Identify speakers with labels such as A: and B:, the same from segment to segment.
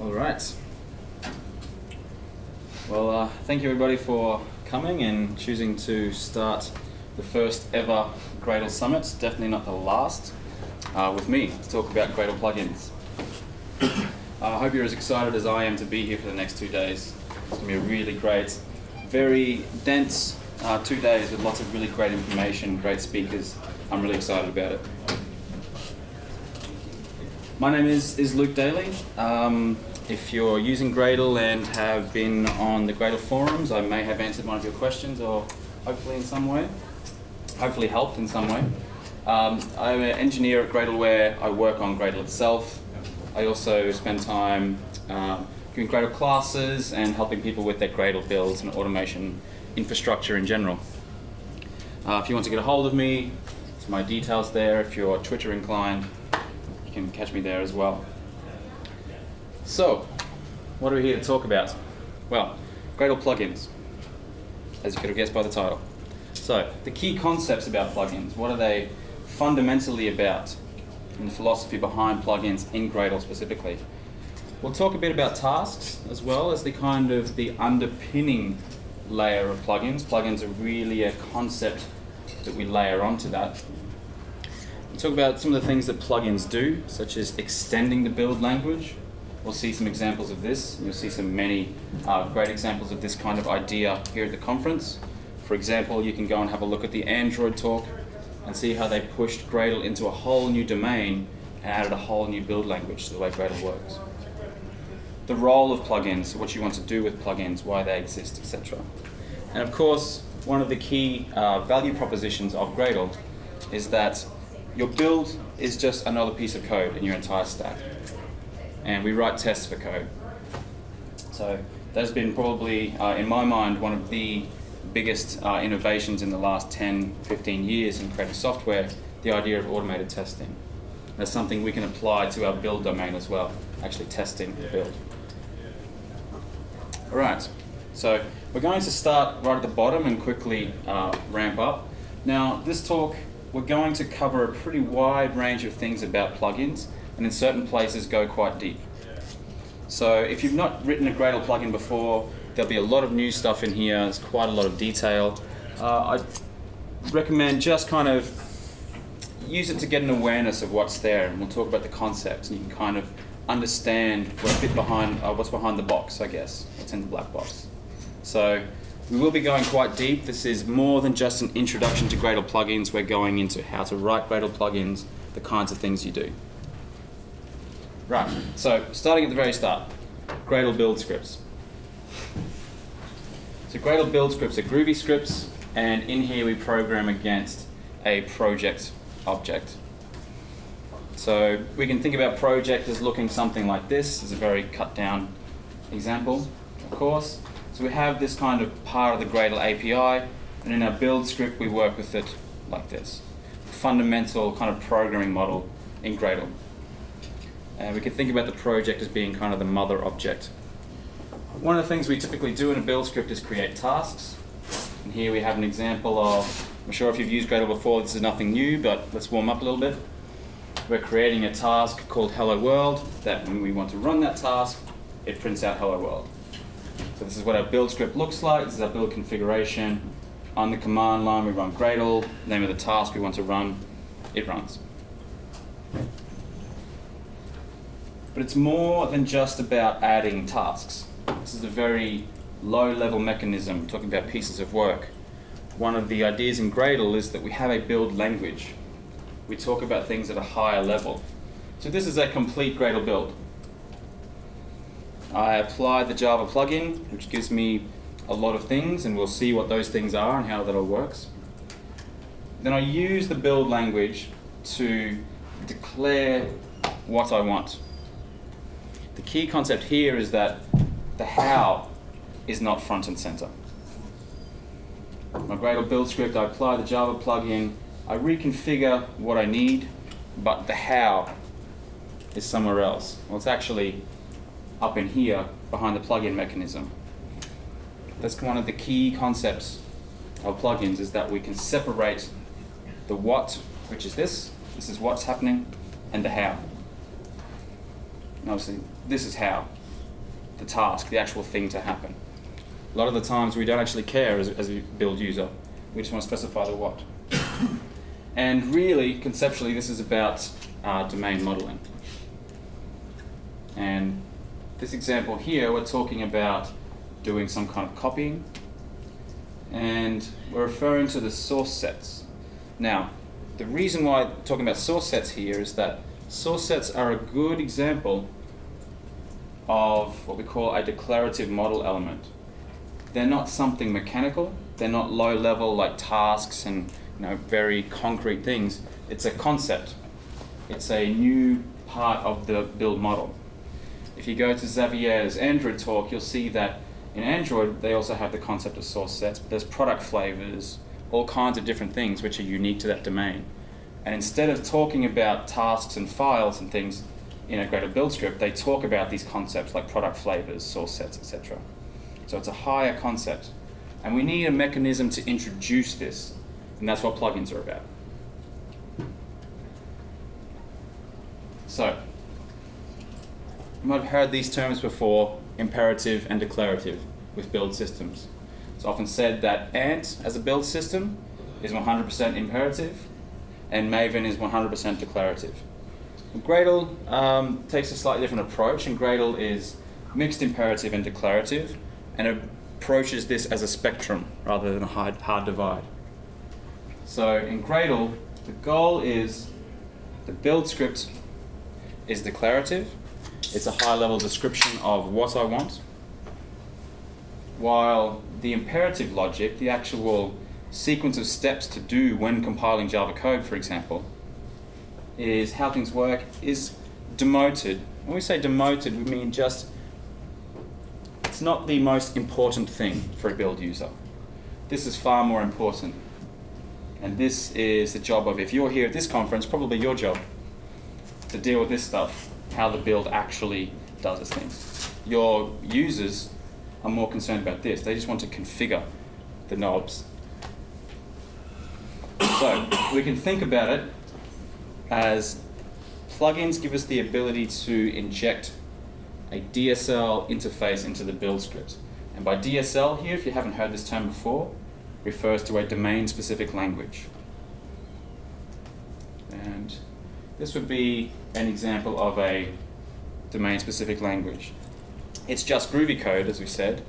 A: All right. Well, thank you everybody for coming and choosing to start the first ever Gradle Summit, definitely not the last, with me to talk about Gradle plugins. I hope you're as excited as I am to be here for the next 2 days. It's going to be a really great, very dense 2 days with lots of really great information, great speakers. I'm really excited about it. My name is Luke Daley. If you're using Gradle and have been on the Gradle forums, I may have answered one of your questions or hopefully in some way, hopefully helped in some way. I'm an engineer at Gradle where I work on Gradle itself. I also spend time doing Gradle classes and helping people with their Gradle builds and automation infrastructure in general. If you want to get a hold of me, it's my details there. If you're Twitter inclined, you can catch me there as well. So, what are we here to talk about? Well, Gradle plugins, as you could have guessed by the title. So, the key concepts about plugins, what are they fundamentally about, and the philosophy behind plugins in Gradle specifically. We'll talk a bit about tasks as well as the kind of the underpinning layer of plugins. Plugins are really a concept that we layer onto that. We'll talk about some of the things that plugins do, such as extending the build language. We'll see some examples of this. You'll see many great examples of this kind of idea here at the conference. For example, you can go and have a look at the Android talk and see how they pushed Gradle into a whole new domain and added a whole new build language to the way Gradle works. The role of plugins, what you want to do with plugins, why they exist, etc. And of course, one of the key value propositions of Gradle is that your build is just another piece of code in your entire stack. And we write tests for code. So that's been probably, in my mind, one of the biggest innovations in the last 10, 15 years in creating software, the idea of automated testing. That's something we can apply to our build domain as well, actually testing the build. All right, so we're going to start right at the bottom and quickly ramp up. Now, this talk, we're going to cover a pretty wide range of things about plugins, and in certain places go quite deep. So if you've not written a Gradle plugin before, there'll be a lot of new stuff in here. There's quite a lot of detail. I recommend just kind of use it to get an awareness of what's there, and we'll talk about the concepts, and you can kind of understand what's behind the box, I guess, what's in the black box. So we will be going quite deep. This is more than just an introduction to Gradle plugins. We're going into how to write Gradle plugins, the kinds of things you do. Right, so starting at the very start, Gradle build scripts. So Gradle build scripts are Groovy scripts, and in here we program against a project object. So we can think about project as looking something like this. This is a very cut down example, of course. So we have this kind of part of the Gradle API, and in our build script we work with it like this. Fundamental kind of programming model in Gradle. And we can think about the project as being kind of the mother object. One of the things we typically do in a build script is create tasks. And here we have an example of, I'm sure if you've used Gradle before, this is nothing new, but let's warm up a little bit. We're creating a task called Hello World, that when we want to run that task, it prints out Hello World. So this is what our build script looks like. This is our build configuration. On the command line, we run Gradle, name of the task we want to run, it runs. But it's more than just about adding tasks. This is a very low-level mechanism, talking about pieces of work. One of the ideas in Gradle is that we have a build language. We talk about things at a higher level. So this is a complete Gradle build. I apply the Java plugin, which gives me a lot of things, and we'll see what those things are and how that all works. Then I use the build language to declare what I want. The key concept here is that the how is not front and center. My Gradle build script, I apply the Java plugin, I reconfigure what I need, but the how is somewhere else. Well, it's actually up in here behind the plugin mechanism. That's one of the key concepts of plugins, is that we can separate the what, which is this is what's happening, and the how. And obviously, this is how. the task, the actual thing to happen. A lot of the times we don't actually care as a build user. We just want to specify the what. And really, conceptually, this is about domain modeling. And this example here, we're talking about doing some kind of copying. And we're referring to the source sets. Now, the reason why I'm talking about source sets here is that source sets are a good example of what we call a declarative model element. They're not something mechanical. They're not low level like tasks and very concrete things. It's a concept. It's a new part of the build model. If you go to Xavier's Android talk, you'll see that in Android they also have the concept of source sets, but there's product flavors, all kinds of different things which are unique to that domain. And instead of talking about tasks and files and things in a Gradle build script, they talk about these concepts like product flavors, source sets, etc. So it's a higher concept. And we need a mechanism to introduce this, and that's what plugins are about. So, you might have heard these terms before, imperative and declarative with build systems. It's often said that Ant as a build system is 100% imperative and Maven is 100% declarative. Gradle takes a slightly different approach, and Gradle is mixed imperative and declarative and approaches this as a spectrum rather than a hard divide. So in Gradle, the goal is the build script is declarative. It's a high-level description of what I want, while the imperative logic, the actual sequence of steps to do when compiling Java code, for example, is how things work, is demoted. When we say demoted, we mean just it's not the most important thing for a build user. This is far more important. And this is the job of, if you're here at this conference, probably your job to deal with this stuff, how the build actually does its things. Your users are more concerned about this. They just want to configure the knobs. So we can think about it as plugins give us the ability to inject a DSL interface into the build script. And by DSL here, if you haven't heard this term before, refers to a domain-specific language. And this would be an example of a domain-specific language. It's just Groovy code, as we said,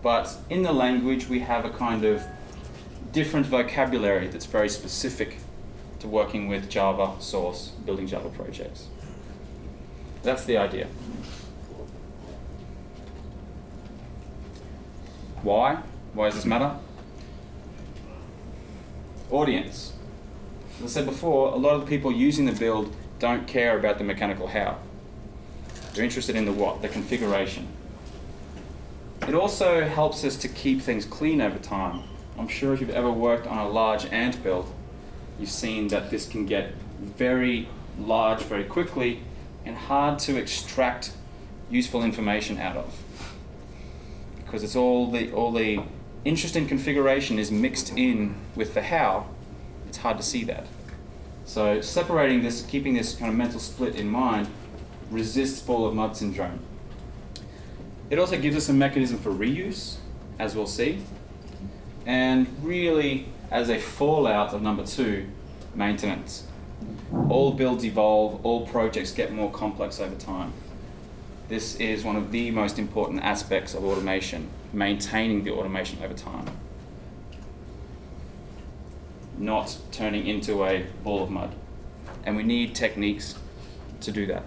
A: but in the language we have a kind of different vocabulary that's very specific to working with Java source, building Java projects. That's the idea. Why? Why does this matter? Audience. As I said before, a lot of the people using the build don't care about the mechanical how. They're interested in the what, the configuration. It also helps us to keep things clean over time. I'm sure if you've ever worked on a large Ant build, you've seen that this can get very large very quickly and hard to extract useful information out of. Because it's all the interesting configuration is mixed in with the how, it's hard to see that. So separating this, keeping this kind of mental split in mind, resists ball of mud syndrome. It also gives us a mechanism for reuse, as we'll see, and really, as a fallout of number 2, maintenance. All builds evolve, all projects get more complex over time. This is one of the most important aspects of automation, maintaining the automation over time, not turning into a ball of mud. And we need techniques to do that.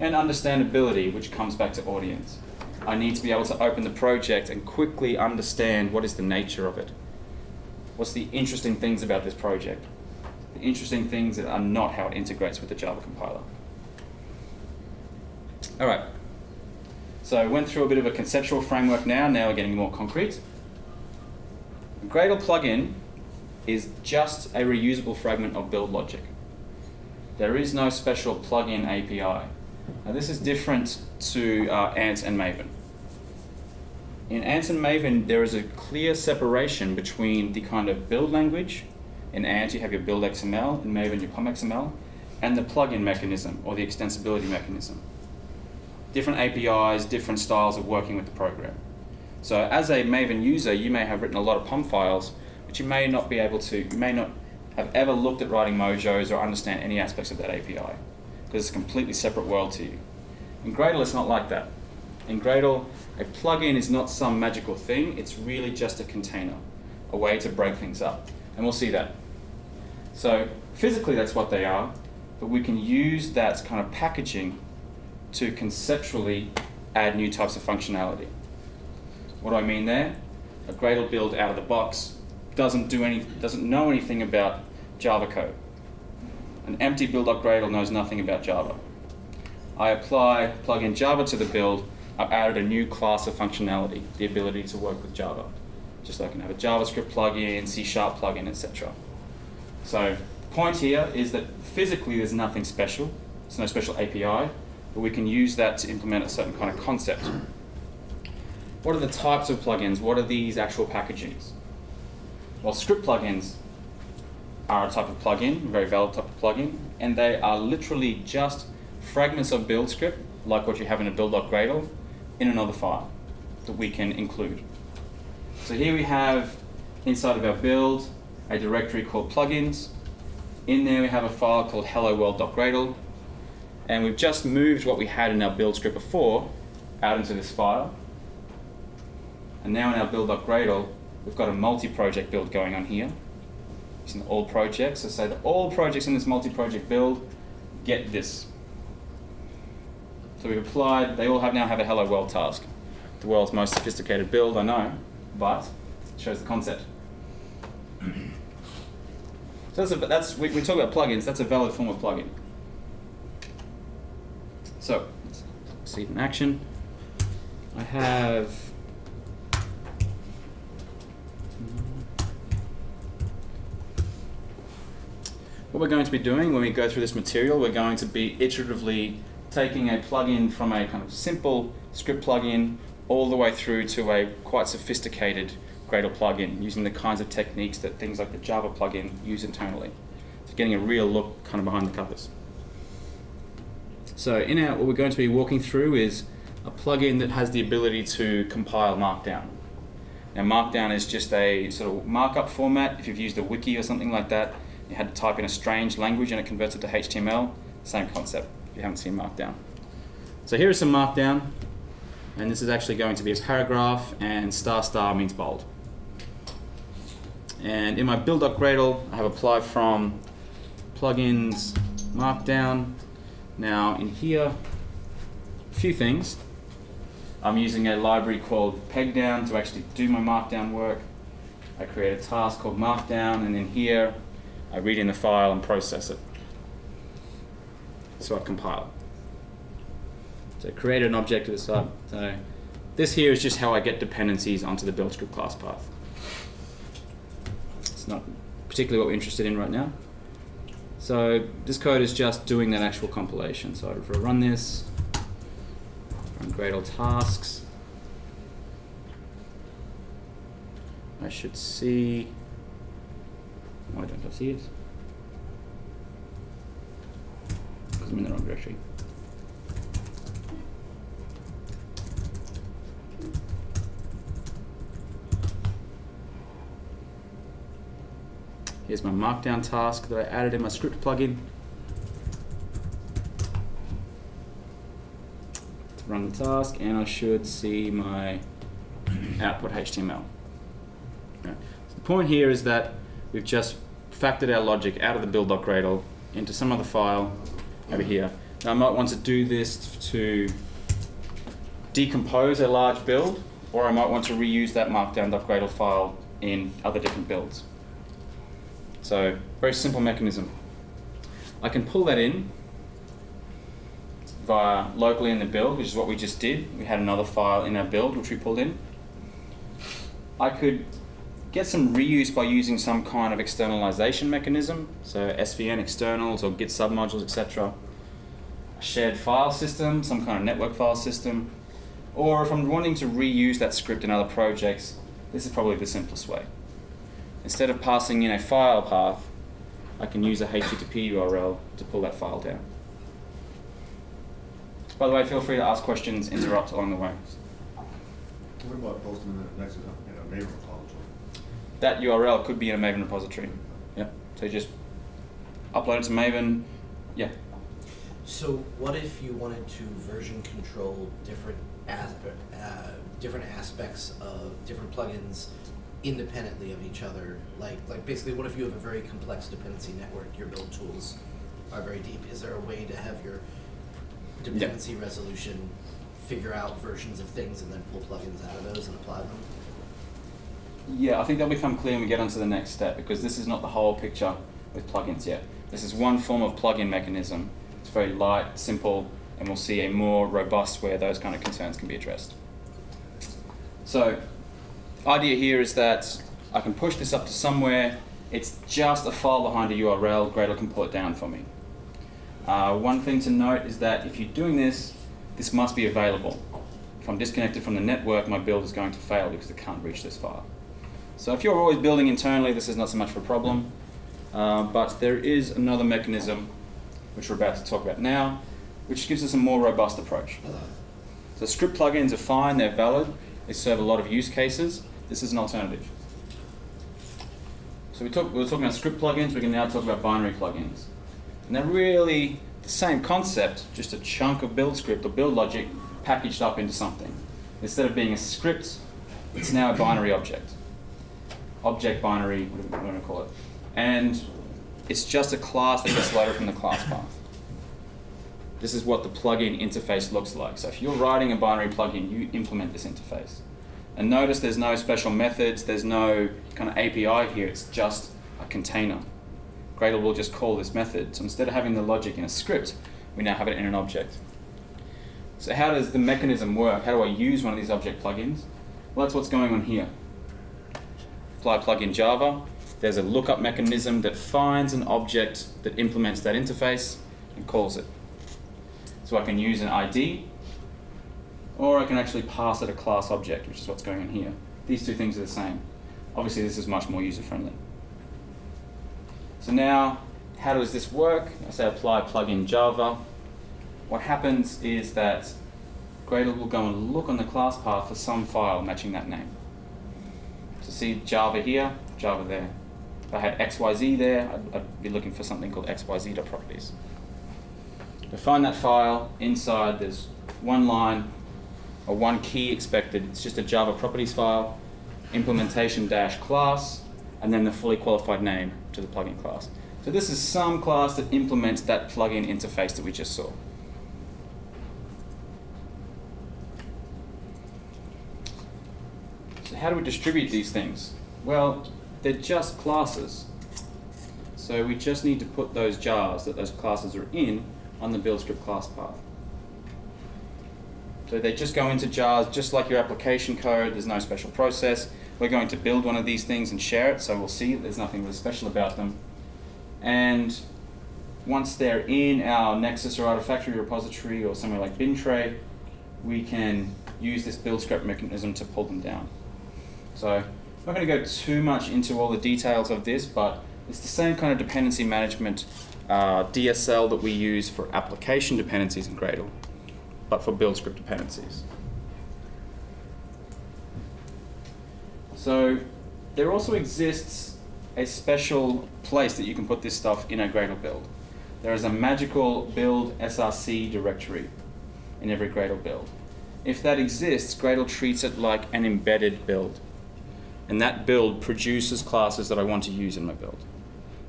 A: And understandability, which comes back to audience. I need to be able to open the project and quickly understand what is the nature of it. What's the interesting things about this project? The interesting things that are not how it integrates with the Java compiler. All right, so I went through a bit of a conceptual framework now we're getting more concrete. A Gradle plugin is just a reusable fragment of build logic. There is no special plugin API. Now this is different to Ant and Maven. In Ant and Maven, there is a clear separation between the kind of build language. In Ant, you have your build XML, in Maven, your POM XML, and the plugin mechanism, or the extensibility mechanism. different APIs, different styles of working with the program. So as a Maven user, you may have written a lot of POM files, but you may not have ever looked at writing mojos or understand any aspects of that API, because it's a completely separate world to you. In Gradle, it's not like that. In Gradle, a plugin is not some magical thing, it's really just a container, a way to break things up. And we'll see that. So physically that's what they are, but we can use that kind of packaging to conceptually add new types of functionality. What do I mean there? A Gradle build out of the box doesn't know anything about Java code. An empty build.gradle knows nothing about Java. I plug in Java to the build, I've added a new class of functionality, the ability to work with Java. Just like I can have a JavaScript plugin, C# plugin, etc. So the point here is that physically there's nothing special. There's no special API, but we can use that to implement a certain kind of concept. What are the types of plugins? What are these actual packagings? Well, script plugins are a type of plugin, a very valid type of plugin, and they are literally just fragments of build script, like what you have in a build.gradle, in another file that we can include. So here we have, inside of our build, a directory called plugins. In there we have a file called hello-world.gradle, and we've just moved what we had in our build script before out into this file. And now in our build.gradle, we've got a multi-project build going on here. It's in all projects, so say that all projects in this multi-project build get this. So we've applied, they all now have a hello world task. The world's most sophisticated build, I know, but it shows the concept. So we talk about plugins, that's a valid form of plugin. So, let's see it in action. I have what we're going to be doing when we go through this material, we're going to be iteratively taking a plugin from a kind of simple script plugin all the way through to a quite sophisticated Gradle plugin, using the kinds of techniques that things like the Java plugin use internally. So getting a real look kind of behind the covers. So what we're going to be walking through is a plugin that has the ability to compile Markdown. Now Markdown is just a sort of markup format. If you've used a wiki or something like that, you had to type in a strange language and it converts it to HTML, same concept if you haven't seen Markdown. So here is some Markdown, and this is actually going to be a paragraph, and ** means bold. And in my build.gradle, I have applied from plugins Markdown. Now in here, a few things. I'm using a library called Pegdown to actually do my Markdown work. I create a task called Markdown, and in here, I read in the file and process it. So I compile. So create an object to the side. So this here is just how I get dependencies onto the build script class path. It's not particularly what we're interested in right now. So this code is just doing that actual compilation. So if I run this, run Gradle tasks, I should see, why don't I see it? Because I'm in the wrong directory. Here's my Markdown task that I added in my script plugin. To run the task, and I should see my output HTML. Right. So the point here is that we've just factored our logic out of the build.gradle into some other file over here. Now I might want to do this to decompose a large build, or I might want to reuse that markdown.gradle file in other different builds. So, very simple mechanism. I can pull that in via locally in the build, which is what we just did. We had another file in our build which we pulled in. I could get some reuse by using some kind of externalization mechanism, so SVN externals or Git submodules, etc. A shared file system, some kind of network file system. Or if I'm wanting to reuse that script in other projects, this is probably the simplest way. Instead of passing in a file path, I can use a HTTP URL to pull that file down. By the way, feel free to ask questions, interrupt along the way.
B: What about posting it next to in a Maven repository?
A: That URL could be in a Maven repository. Yeah. So you just upload it to Maven. Yeah.
C: So what if you wanted to version control different aspects of different plugins independently of each other? Like basically, what if you have a very complex dependency network? Your build tools are very deep. Is there a way to have your dependency resolution figure out versions of things and then pull plugins out of those and apply them?
A: Yeah, I think that'll become clear when we get onto the next step, because this is not the whole picture with plugins yet. This is one form of plugin mechanism. It's very light, simple, and we'll see a more robust where those kind of concerns can be addressed. So, the idea here is that I can push this up to somewhere. It's just a file behind a URL. Gradle can pull it down for me. One thing to note is that if you're doing this, this must be available. If I'm disconnected from the network, my build is going to fail because it can't reach this file. So if you're always building internally, this is not so much of a problem. But there is another mechanism, which we're about to talk about now, which gives us a more robust approach. So script plugins are fine, they're valid, they serve a lot of use cases. This is an alternative. So we're talking about script plugins, we can now talk about binary plugins. And they're really the same concept, just a chunk of build script or build logic packaged up into something. Instead of being a script, it's now a binary object. Object binary, what do we want to call it? And it's just a class that gets loaded from the class path. This is what the plugin interface looks like. So if you're writing a binary plugin, you implement this interface. And notice there's no special methods, there's no kind of API here, it's just a container. Gradle will just call this method. So instead of having the logic in a script, we now have it in an object. So how does the mechanism work? How do I use one of these object plugins? Well, that's what's going on here. Apply plugin Java. There's a lookup mechanism that finds an object that implements that interface and calls it. So I can use an ID, or I can actually pass it a class object, which is what's going on here. These two things are the same. Obviously, this is much more user-friendly. So now, how does this work? I say apply plugin Java. What happens is that Gradle will go and look on the class path for some file matching that name. So see Java here, Java there. If I had XYZ there, I'd be looking for something called xyz.properties. To find that file, inside there's one line or one key expected. It's just a Java properties file, implementation-class, and then the fully qualified name to the plugin class. So this is some class that implements that plugin interface that we just saw. So how do we distribute these things? Well, they're just classes. So we just need to put those jars that those classes are in on the build script class path. So they just go into jars just like your application code. There's no special process. We're going to build one of these things and share it, so we'll see there's nothing really special about them. And once they're in our Nexus or Artifactory repository or somewhere like bin tray, we can use this build script mechanism to pull them down. So I'm not going to go too much into all the details of this, but it's the same kind of dependency management DSL that we use for application dependencies in Gradle, but for build script dependencies. So there also exists a special place that you can put this stuff in a Gradle build. There is a magical build src directory in every Gradle build. If that exists, Gradle treats it like an embedded build. And that build produces classes that I want to use in my build.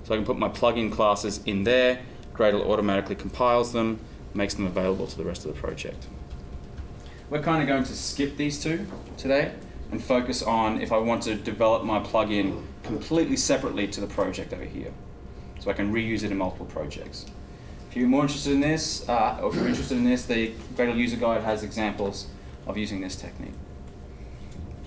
A: So I can put my plugin classes in there, Gradle automatically compiles them, makes them available to the rest of the project. We're kind of going to skip these two today and focus on if I want to develop my plugin completely separately to the project over here. So I can reuse it in multiple projects. If you're more interested in this, or if you're interested in this, the Gradle user guide has examples of using this technique.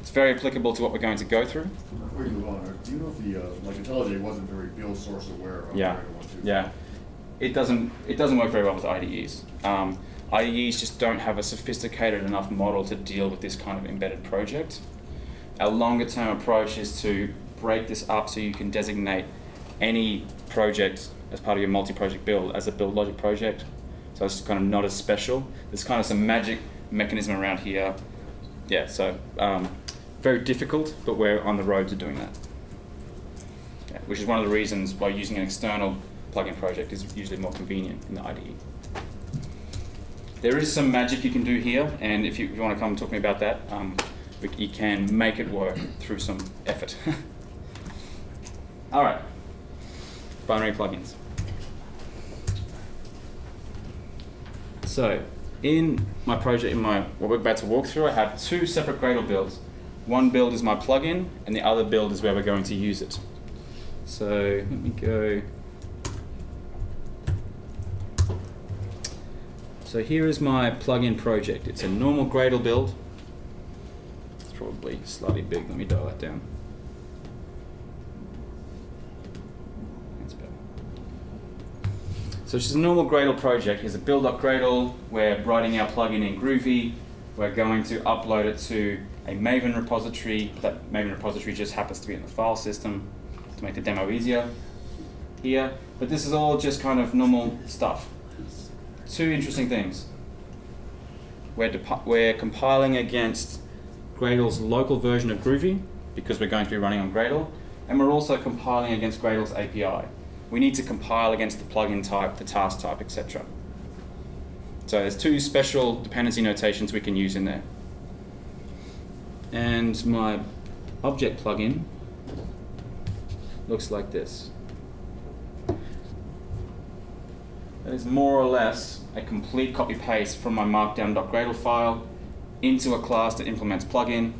A: It's very applicable to what we're going to go through.
B: Before you move on, do you know if the, like IntelliJ wasn't very build source aware of
A: Yeah,
B: Gradle 1.2?
A: yeah. It doesn't work very well with IDEs. IDEs just don't have a sophisticated enough model to deal with this kind of embedded project. Our longer term approach is to break this up so you can designate any project as part of your multi-project build as a build logic project. So it's kind of not as special. There's kind of some magic mechanism around here. Yeah, so very difficult, but we're on the road to doing that. Yeah, which is one of the reasons why using an external plugin project is usually more convenient in the IDE. There is some magic you can do here, and if you want to come and talk to me about that, you can make it work through some effort. All right, binary plugins. So in my project, what we're about to walk through, I have two separate Gradle builds. One build is my plugin, and the other build is where we're going to use it. So let me go. So here is my plugin project. It's a normal Gradle build. It's probably slightly big. Let me dial that down. That's better. So it's just a normal Gradle project. Here's a build.gradle. We're writing our plugin in Groovy. We're going to upload it to a Maven repository. That Maven repository just happens to be in the file system to make the demo easier here. But this is all just kind of normal stuff. Two interesting things. We're compiling against Gradle's local version of Groovy because we're going to be running on Gradle, and we're also compiling against Gradle's API. We need to compile against the plugin type, the task type, etc. So there's two special dependency notations we can use in there. And my object plugin looks like this. That is more or less a complete copy-paste from my markdown.gradle file into a class that implements plugin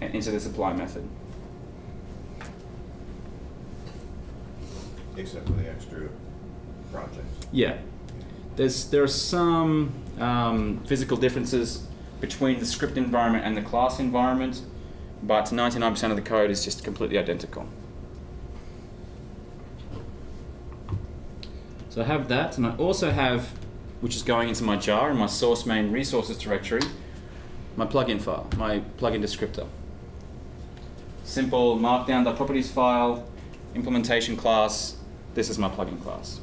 A: and into this apply method.
D: Except for the extra projects.
A: Yeah. There are some physical differences between the script environment and the class environment, but 99% of the code is just completely identical. So I have that, and I also have, which is going into my jar in my source main resources directory, my plugin file, my plugin descriptor. Simple markdown.properties file, implementation class, this is my plugin class.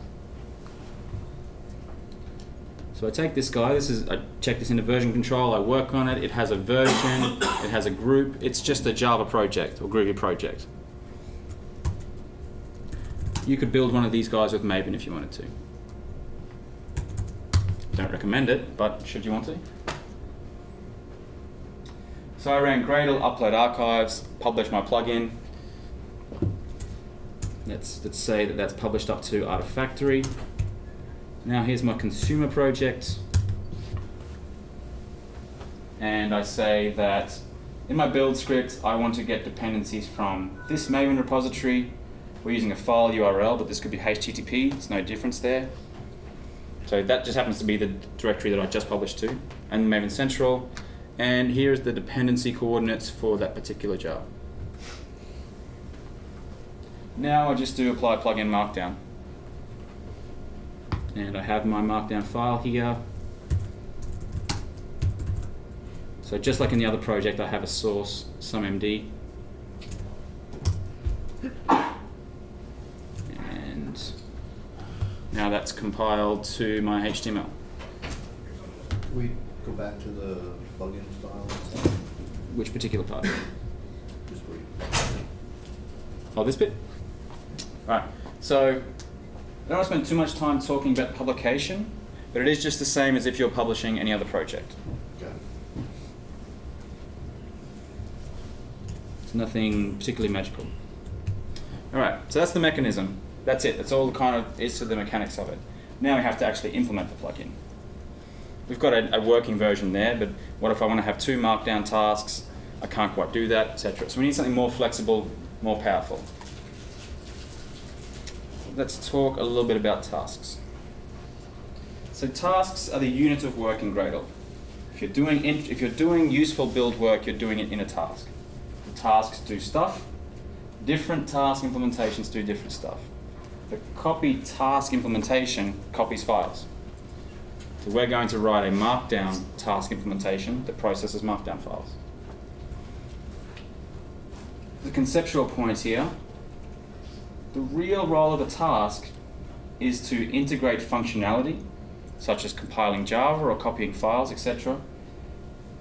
A: So I take this guy, I check this into version control, I work on it, it has a version, it has a group, it's just a Java project or Groovy project. You could build one of these guys with Maven if you wanted to. Don't recommend it, but should you want to? So I ran Gradle, upload archives, publish my plugin. Let's say that that's published up to Artifactory. Now here's my consumer project. And I say that in my build script, I want to get dependencies from this Maven repository. We're using a file URL, but this could be HTTP. There's no difference there. So that just happens to be the directory that I just published to, and Maven Central. And here's the dependency coordinates for that particular jar. Now I just do apply plugin markdown. And I have my markdown file here. So just like in the other project, I have a source, some MD. And now that's compiled to my HTML.
D: Can we go back to the plugin file and stuff?
A: Which particular part?
D: Just wait.
A: Oh, this bit? Alright, so I don't want to spend too much time talking about the publication, but it is just the same as if you're publishing any other project.
D: Got it.
A: It's nothing particularly magical. Alright, so that's the mechanism. That's it. That's all the kind of is to the mechanics of it. Now we have to actually implement the plugin. We've got a working version there, but what if I want to have two markdown tasks? I can't quite do that, etc. So we need something more flexible, more powerful. Let's talk a little bit about tasks. So tasks are the unit of work in Gradle. If you're doing useful build work, you're doing it in a task. The tasks do stuff. Different task implementations do different stuff. The copy task implementation copies files. So we're going to write a markdown task implementation that processes markdown files. The conceptual point here, the real role of a task is to integrate functionality such as compiling Java or copying files, etc.,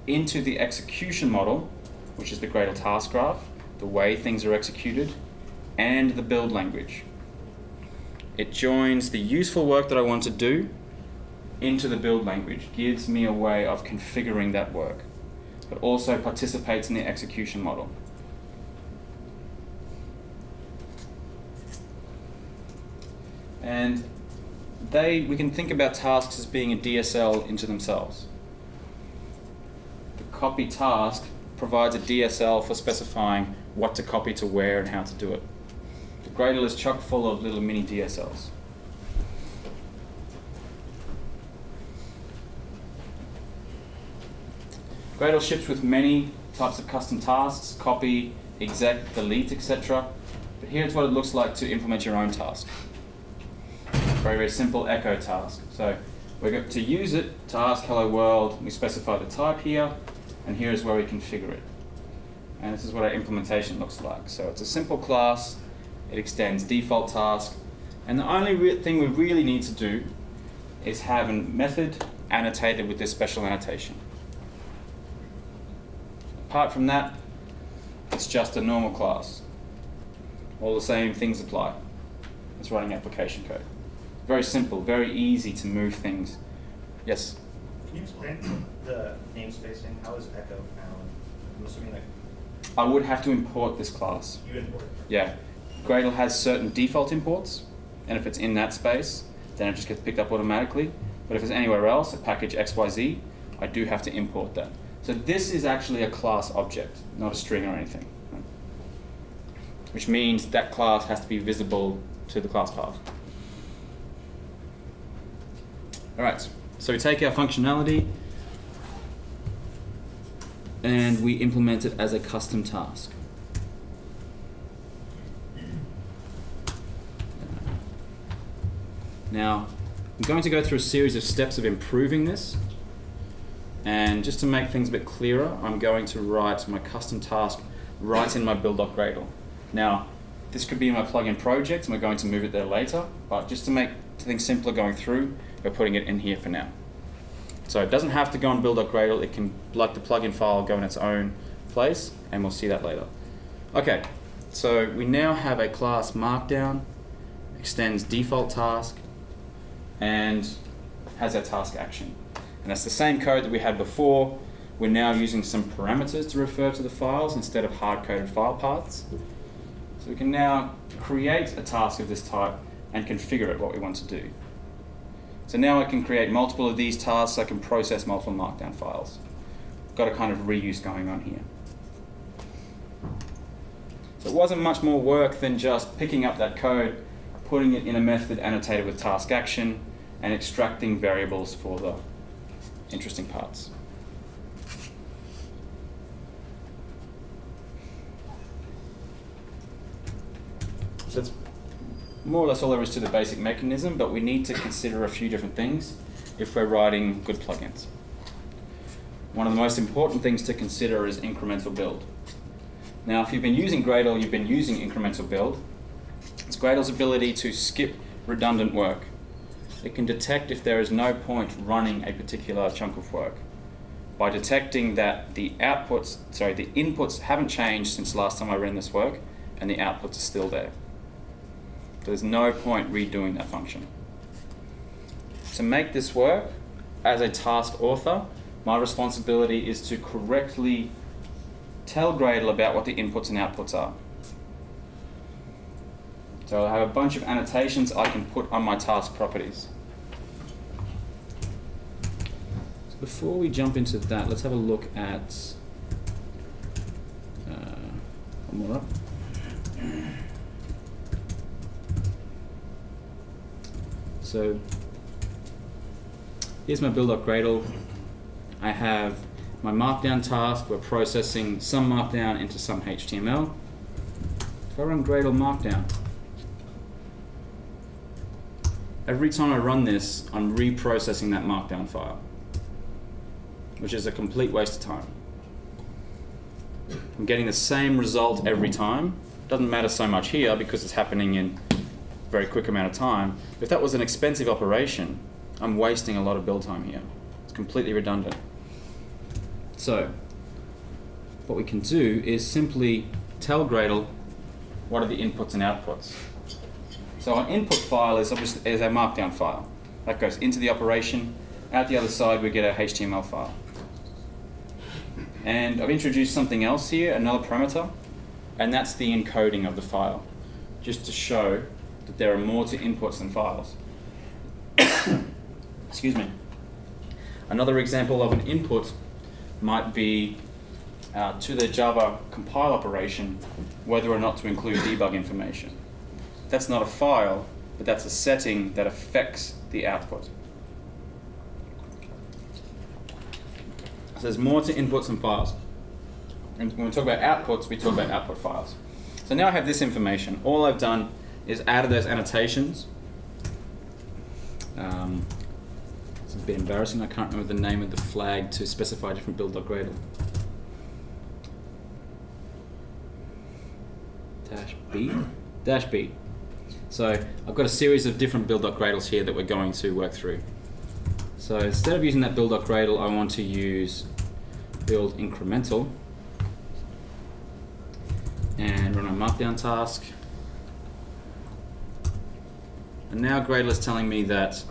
A: into the execution model, which is the Gradle task graph, the way things are executed, and the build language. It joins the useful work that I want to do into the build language, gives me a way of configuring that work, but also participates in the execution model. And we can think about tasks as being a DSL into themselves. The copy task provides a DSL for specifying what to copy to where and how to do it. The Gradle is chock full of little mini DSLs. Gradle ships with many types of custom tasks, copy, exec, delete, etc. But here's what it looks like to implement your own task. Very, very simple echo task. So we're going to use it to ask hello world. We specify the type here, and here's where we configure it. And this is what our implementation looks like. So it's a simple class. It extends default task. And the only thing we really need to do is have a method annotated with this special annotation. Apart from that, it's just a normal class. All the same things apply. It's writing application code. Very simple, very easy to move things. Yes?
E: Can you explain the namespacing? How is echo found? I'm assuming that
A: I would have to import this class.
E: you import it.
A: Yeah. Gradle has certain default imports, and if it's in that space, then it just gets picked up automatically. But if it's anywhere else, a package XYZ, I do have to import that. So this is actually a class object, not a string or anything. Right? Which means that class has to be visible to the class path. All right, so we take our functionality and we implement it as a custom task. Now, I'm going to go through a series of steps of improving this. And just to make things a bit clearer, I'm going to write my custom task right in my build.gradle. Now, this could be in my plugin project, and we're going to move it there later, but just to make things simpler going through, we're putting it in here for now. So it doesn't have to go on build.gradle, it can, like the plugin file, go in its own place, and we'll see that later. Okay, so we now have a class Markdown, extends default task, and has our task action. And that's the same code that we had before. We're now using some parameters to refer to the files instead of hard-coded file paths. So we can now create a task of this type and configure it what we want to do. So now I can create multiple of these tasks. I can process multiple Markdown files. Got a kind of reuse going on here. So it wasn't much more work than just picking up that code, putting it in a method annotated with task action, and extracting variables for the interesting parts. So that's more or less all there is to the basic mechanism, but we need to consider a few different things if we're writing good plugins. One of the most important things to consider is incremental build. Now, if you've been using Gradle, you've been using incremental build. It's Gradle's ability to skip redundant work. It can detect if there is no point running a particular chunk of work by detecting that the inputs haven't changed since last time I ran this work, and the outputs are still there. There's no point redoing that function. To make this work, as a task author, my responsibility is to correctly tell Gradle about what the inputs and outputs are. So I have a bunch of annotations I can put on my task properties. So before we jump into that, let's have a look at one more up. So here's my build.gradle. I have my Markdown task. We're processing some Markdown into some HTML. If I run Gradle Markdown, every time I run this, I'm reprocessing that Markdown file, which is a complete waste of time. I'm getting the same result every time. Doesn't matter so much here because it's happening in a very quick amount of time. If that was an expensive operation, I'm wasting a lot of build time here. It's completely redundant. So what we can do is simply tell Gradle what are the inputs and outputs. So our input file is obviously a Markdown file. That goes into the operation. Out the other side we get a HTML file. And I've introduced something else here, another parameter, and that's the encoding of the file, just to show that there are more to inputs than files. Excuse me. Another example of an input might be to the Java compile operation whether or not to include debug information. That's not a file, but that's a setting that affects the output. So there's more to inputs than files. And when we talk about outputs, we talk about output files. So now I have this information. All I've done is added those annotations. It's a bit embarrassing. I can't remember the name of the flag to specify different build.gradle. -B? -B. So I've got a series of different build.gradles here that we're going to work through. So instead of using that build.gradle, I want to use build incremental and run a Markdown task. And now Gradle is telling me that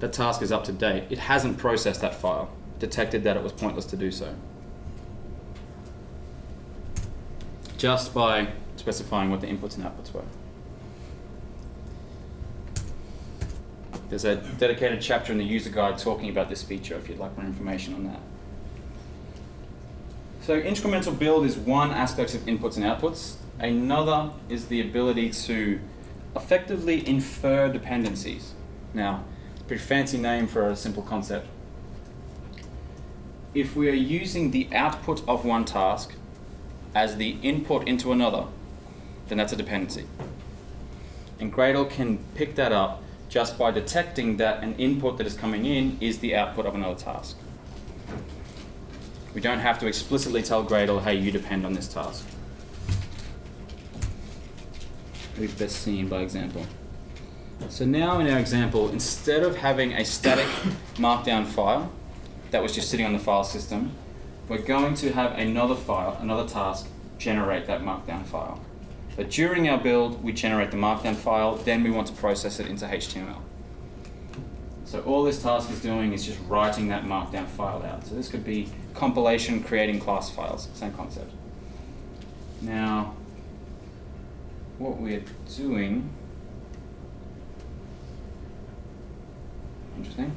A: the task is up to date. It hasn't processed that file, detected that it was pointless to do so. Just by specifying what the inputs and outputs were. There's a dedicated chapter in the user guide talking about this feature if you'd like more information on that. So incremental build is one aspect of inputs and outputs. Another is the ability to effectively infer dependencies. Now, pretty fancy name for a simple concept. If we are using the output of one task as the input into another, then that's a dependency. And Gradle can pick that up just by detecting that an input that is coming in is the output of another task. We don't have to explicitly tell Gradle, hey, you depend on this task. We've best seen by example. So now in our example, instead of having a static Markdown file that was just sitting on the file system, we're going to have another file, another task, generate that Markdown file. But during our build, we generate the Markdown file, then we want to process it into HTML. So all this task is doing is just writing that Markdown file out. So this could be compilation, creating class files, same concept. Now, what we're doing, interesting.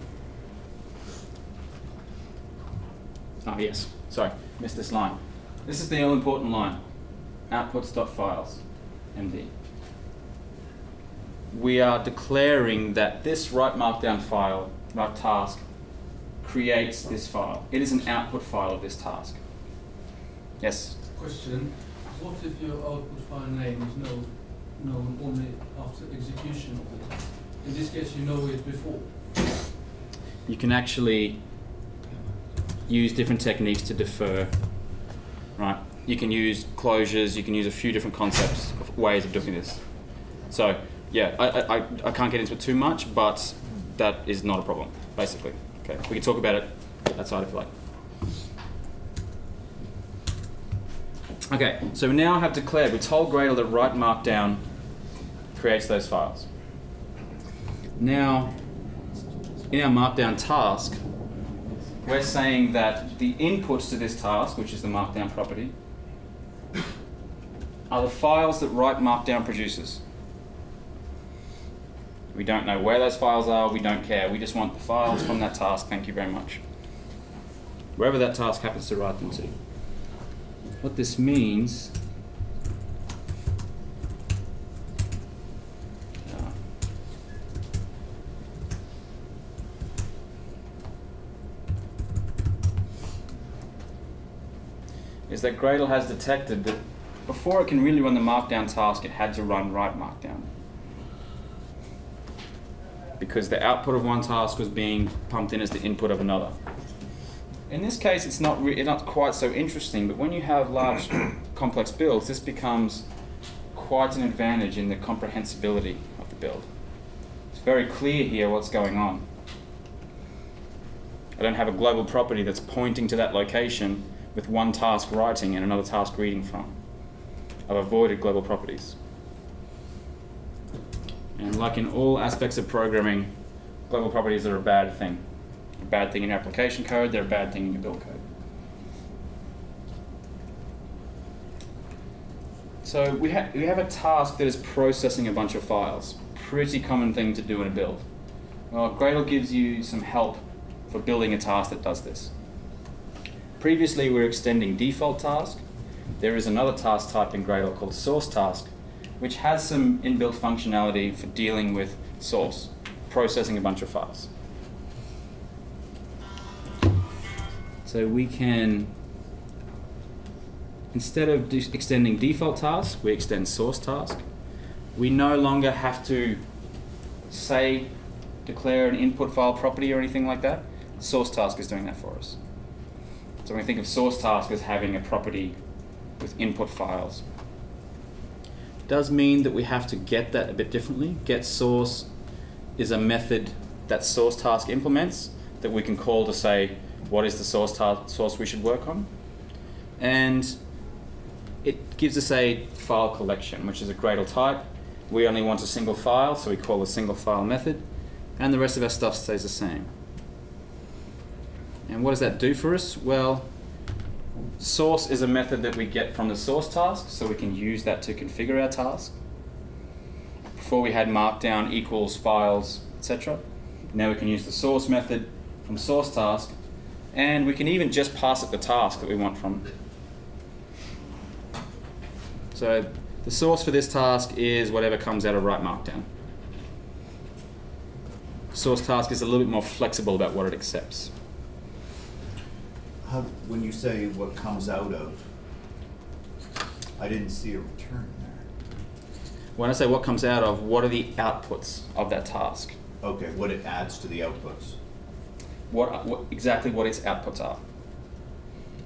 A: Oh yes, sorry, missed this line. This is the all important line, outputs.files, MD. We are declaring that this write Markdown file, write task, creates this file. It is an output file of this task. Yes?
F: Question, what if your output file name is known only after execution of the task? In this case, you know it before.
A: You can actually use different techniques to defer, right? You can use closures, you can use a few different concepts, of ways of doing this. So, yeah, I can't get into it too much, but that is not a problem, basically. Okay, we can talk about it outside if you like. Okay, so we now have declared, we told Gradle that write Markdown creates those files. Now, in our Markdown task, we're saying that the inputs to this task, which is the Markdown property, are the files that write Markdown produces. We don't know where those files are, we don't care. We just want the files from that task, thank you very much. Wherever that task happens to write them to. What this means is that Gradle has detected that before it can really run the Markdown task, it had to run write Markdown. Because the output of one task was being pumped in as the input of another. In this case, it's not quite so interesting, but when you have large, complex builds, this becomes quite an advantage in the comprehensibility of the build. very clear here what's going on. I don't have a global property that's pointing to that location with one task writing and another task reading from. I've avoided global properties. And like in all aspects of programming, global properties are a bad thing. A bad thing in your application code, they're a bad thing in your build code. So we have a task that is processing a bunch of files. Pretty common thing to do in a build. Well, Gradle gives you some help for building a task that does this. Previously, we were extending default task. There is another task type in Gradle called source task, which has some inbuilt functionality for dealing with source, processing a bunch of files. So we can, instead of extending default task, we extend source task. We no longer have to say, declare an input file property or anything like that. Source task is doing that for us. So when we think of source task as having a property with input files. It does mean that we have to get that a bit differently. Get source is a method that source task implements that we can call to say what is the source we should work on. And it gives us a file collection, which is a Gradle type. We only want a single file, so we call a single file method. And the rest of our stuff stays the same. And what does that do for us? Well, source is a method that we get from the source task, so we can use that to configure our task. Before we had Markdown equals files, etc. Now we can use the source method from source task, and we can even just pass it the task that we want from. So the source for this task is whatever comes out of write Markdown. Source task is a little bit more flexible about what it accepts.
D: When you say what comes out of, I didn't see a return there.
A: When I say what comes out of, what are the outputs of that task?
D: Okay, what it adds to the outputs.
A: Exactly what its outputs are.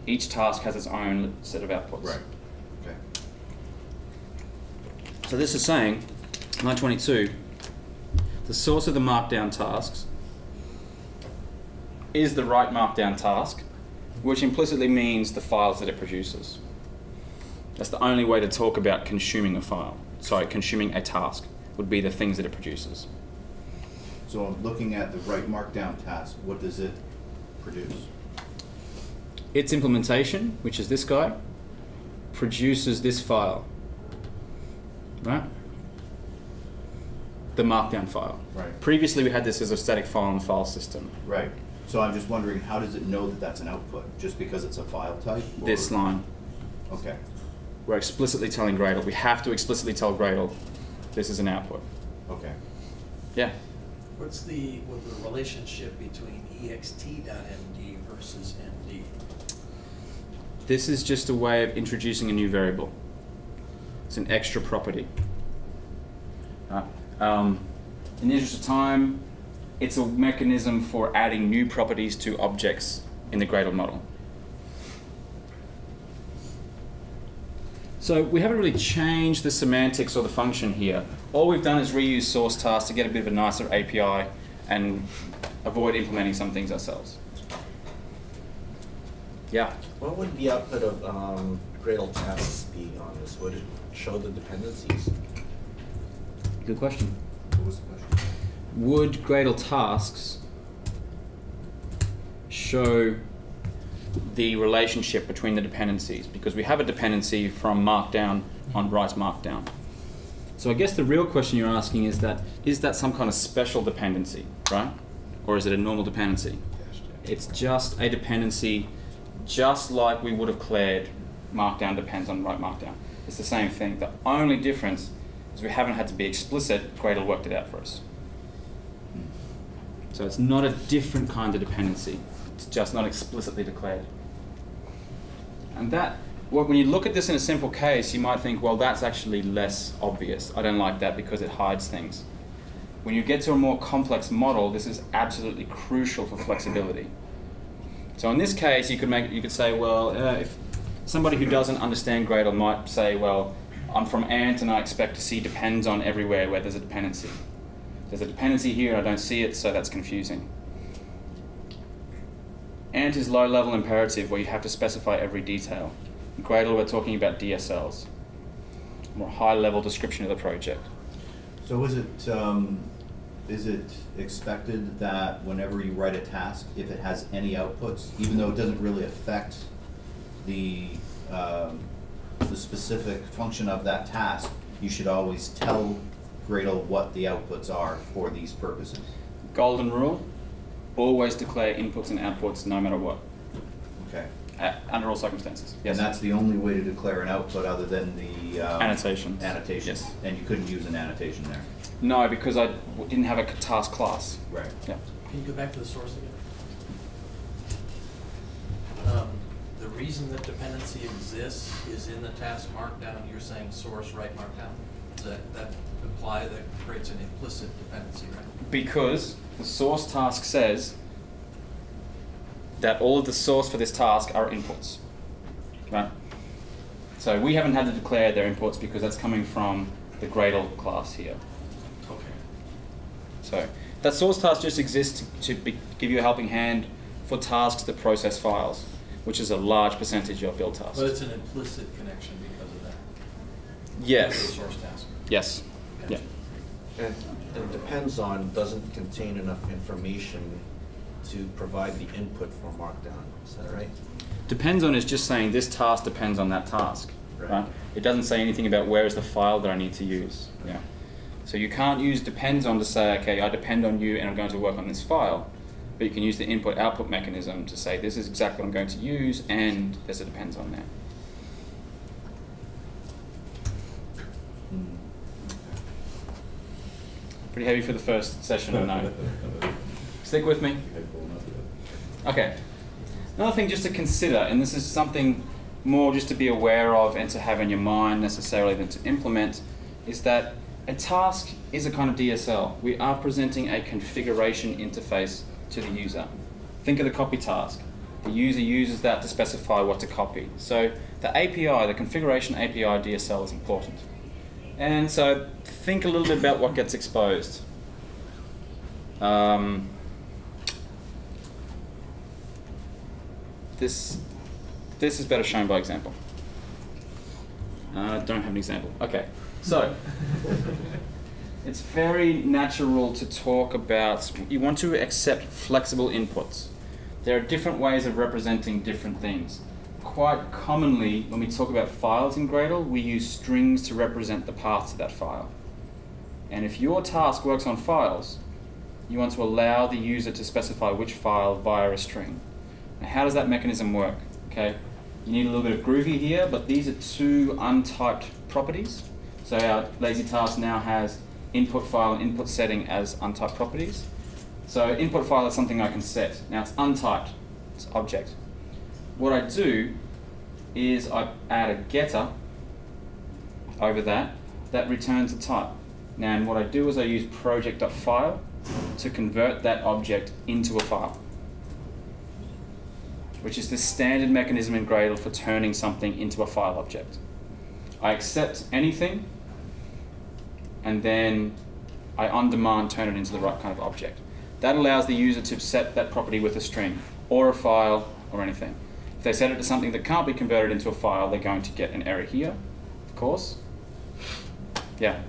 A: Each task has its own set of outputs.
D: Right. Okay.
A: So this is saying, line 22, the source of the Markdown tasks is the write Markdown task, which implicitly means the files that it produces. That's the only way to talk about consuming a file. Sorry, consuming a task would be the things that it produces.
D: So I'm looking at the write Markdown task. What does it produce?
A: Its implementation, which is this guy, produces this file, right? The Markdown file.
D: Right.
A: Previously, we had this as a static file in the file system.
D: Right. So I'm just wondering, how does it know that that's an output? Just because it's a file type? Or?
A: This line.
D: Okay.
A: We're explicitly telling Gradle. We have to explicitly tell Gradle this is an output.
D: Okay.
A: Yeah.
G: What's the relationship between ext.md versus md?
A: This is just a way of introducing a new variable. It's an extra property. In the interest of time, it's a mechanism for adding new properties to objects in the Gradle model. So we haven't really changed the semantics or the function here. All we've done is reuse source tasks to get a bit of a nicer API and avoid implementing some things ourselves. Yeah?
H: What would the output of Gradle tasks be on this? Would it show the dependencies?
A: Good question.
D: What was the question?
A: Would Gradle tasks show the relationship between the dependencies? Because we have a dependency from Markdown on write Markdown. So I guess the real question you're asking is that some kind of special dependency, right? Or is it a normal dependency? It's just a dependency, just like we would have declared Markdown depends on write Markdown. It's the same thing. The only difference is we haven't had to be explicit. Gradle worked it out for us. So it's not a different kind of dependency. It's just not explicitly declared. And that, when you look at this in a simple case, you might think, well, that's actually less obvious. I don't like that because it hides things. When you get to a more complex model, this is absolutely crucial for flexibility. So in this case, you could say, well, if somebody who doesn't understand Gradle might say, well, I'm from Ant and I expect to see depends on everywhere where there's a dependency. There's a dependency here and I don't see it, so that's confusing. Ant is low-level imperative where you have to specify every detail. In Gradle, we're talking about DSLs, more high-level description of the project.
D: So is it expected that whenever you write a task, if it has any outputs, even though it doesn't really affect the specific function of that task, you should always tell Gradle what the outputs are for these purposes?
A: Golden rule, always declare inputs and outputs no matter what,
D: Okay.
A: under all circumstances. Yes.
D: And that's the only way to declare an output other than the
A: Annotations.
D: annotations.
A: Yes.
D: And you couldn't use an annotation there.
A: No, because I didn't have a task class.
D: Right.
A: Yeah.
G: Can you go back to the source again? The reason that dependency exists is in the task markdown. You're saying source write markdown. Does that imply that creates an implicit dependency, right?
A: Because the source task says that all of the source for this task are inputs, right? So we haven't had to declare their inputs because that's coming from the Gradle class here.
G: Okay.
A: So that source task just exists to give you a helping hand for tasks that process files, which is a large percentage of build tasks.
G: But it's an implicit connection because of that.
A: Yes.
G: The source task.
A: Yes.
G: Gotcha.
A: Yeah.
H: And it depends on, doesn't contain enough information to provide the input for Markdown. Is that right?
A: Depends on is just saying this task depends on that task,
H: Right.
A: right? It doesn't say anything about where is the file that I need to use. Yeah. So you can't use depends on to say, okay, I depend on you and I'm going to work on this file. But you can use the input-output mechanism to say this is exactly what I'm going to use and there's a depends on there. Pretty heavy for the first session, I know. Stick with me. Okay. Another thing just to consider, and this is something more just to be aware of and to have in your mind necessarily than to implement, is that a task is a kind of DSL. We are presenting a configuration interface to the user. Think of the copy task. The user uses that to specify what to copy. So the API, the configuration API DSL is important. And so think a little bit about what gets exposed. This is better shown by example. I don't have an example. Okay, so it's very natural to talk about, you want to accept flexible inputs. There are different ways of representing different things. Quite commonly, when we talk about files in Gradle, we use strings to represent the path to that file. And if your task works on files, you want to allow the user to specify which file via a string. Now, how does that mechanism work? Okay, you need a little bit of Groovy here, but these are two untyped properties. So our lazy task now has input file and input setting as untyped properties. So input file is something I can set. Now it's untyped, it's object. What I do is I add a getter over that returns a type. Now, and what I do is I use project.file to convert that object into a file, which is the standard mechanism in Gradle for turning something into a file object. I accept anything, and then I on demand turn it into the right kind of object. That allows the user to set that property with a string, or a file, or anything. If they set it to something that can't be converted into a file, they're going to get an error here, of course. Yeah.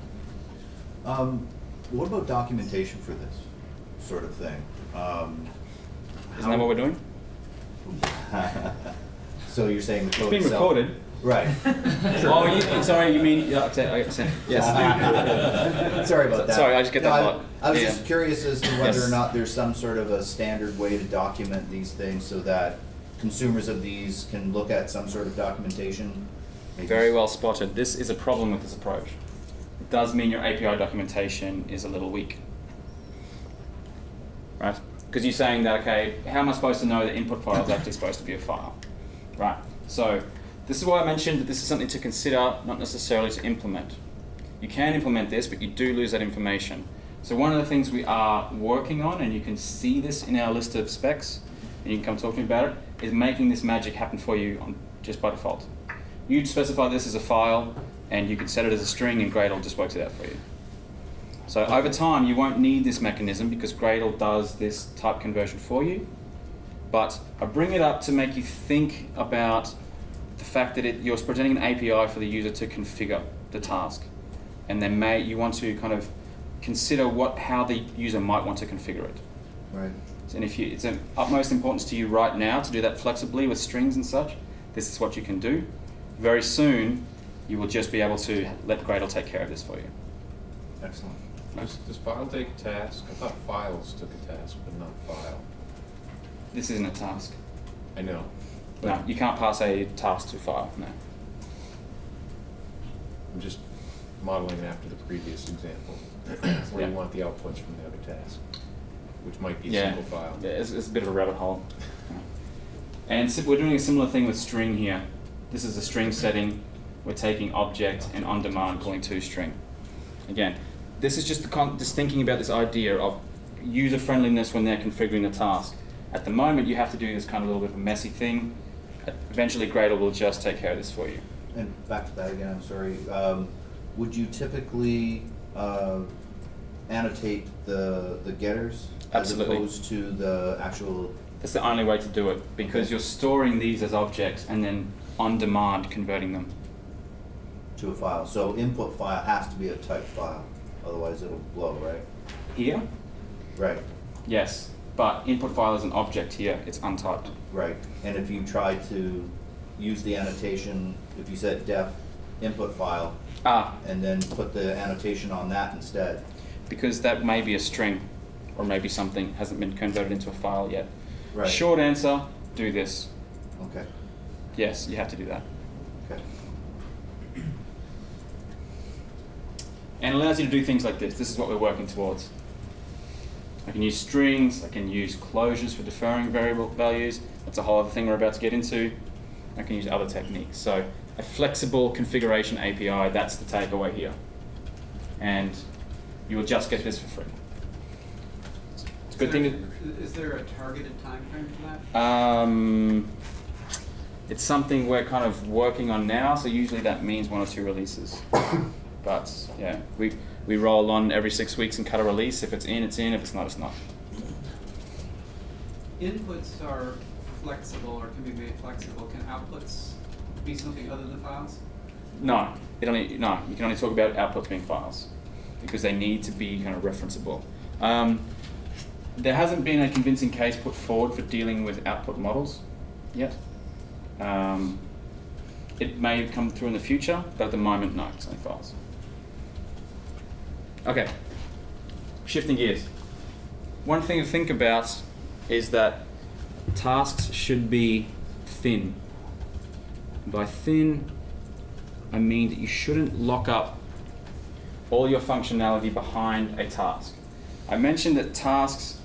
D: What about documentation for this sort of thing?
A: Isn't that what we're doing?
D: So you're saying the
A: It's
D: code
A: been
D: itself-
A: recorded.
D: Right.
A: Oh, sorry, you mean, yeah, yes.
D: Sorry about that.
A: Sorry, I just get that a lot.
D: I was
A: Yeah.
D: just curious as to whether
A: Yes.
D: or not there's some sort of a standard way to document these things so that consumers of these can look at some sort of documentation. Maybe
A: Very well spotted. This is a problem with this approach. It does mean your API documentation is a little weak. Right? Because you're saying that, okay, how am I supposed to know that input file is actually supposed to be a file? Right. So this is why I mentioned that this is something to consider, not necessarily to implement. You can implement this, but you do lose that information. So one of the things we are working on, and you can see this in our list of specs, and you can come talk to me about it, is making this magic happen for you just by default. You'd specify this as a file, and you could set it as a string, and Gradle just works it out for you. So over time, you won't need this mechanism because Gradle does this type conversion for you. But I bring it up to make you think about the fact that you're presenting an API for the user to configure the task. And then you want to kind of consider how the user might want to configure it.
D: Right.
A: And if it's of utmost importance to you right now to do that flexibly with strings and such, this is what you can do. Very soon, you will just be able to let Gradle take care of this for you.
D: Excellent.
I: Does file take a task? I thought files took a task, but not file.
A: This isn't a task.
I: I know.
A: No, you can't pass a task to file, no.
I: I'm just modeling it after the previous example, where you want the outputs from the other task, which might be a single file.
A: Yeah, it's a bit of a rabbit hole. And we're doing a similar thing with string here. This is a string setting. We're taking object and on demand calling toString. Again, this is just thinking about this idea of user friendliness when they're configuring the task. At the moment, you have to do this kind of little bit of a messy thing. Eventually, Gradle will just take care of this for you.
D: And back to that again, I'm sorry. Would you typically annotate the getters
A: Absolutely.
D: as opposed to the actual?
A: That's the only way to do it because you're storing these as objects and then on demand converting them
D: To a file. So input file has to be a typed file, otherwise it'll blow, right?
A: here.
D: Right.
A: Yes, but input file is an object here. It's untyped.
D: Right. And if you try to use the annotation, if you said def input file, and then put the annotation on that instead.
A: Because that may be a string, or maybe something hasn't been converted into a file yet.
D: Right.
A: Short answer, do this.
D: Okay.
A: Yes, you have to do that.
D: Okay.
A: And it allows you to do things like this. This is what we're working towards. I can use strings, I can use closures for deferring variable values. That's a whole other thing we're about to get into. I can use other techniques. So a flexible configuration API, that's the takeaway here. And you will just get this for free. It's a good thing.
J: Is there a targeted time frame for that?
A: It's something we're kind of working on now, so usually that means 1 or 2 releases. But yeah, we roll on every 6 weeks and cut a release. If it's in, it's in. If it's not, it's not.
J: Inputs are flexible or can be made flexible. Can outputs be something other than files?
A: No, you can only talk about outputs being files because they need to be kind of referenceable. There hasn't been a convincing case put forward for dealing with output models yet. It may come through in the future, but at the moment, no, it's only files. Okay, shifting gears. One thing to think about is that tasks should be thin. By thin, I mean that you shouldn't lock up all your functionality behind a task. I mentioned that tasks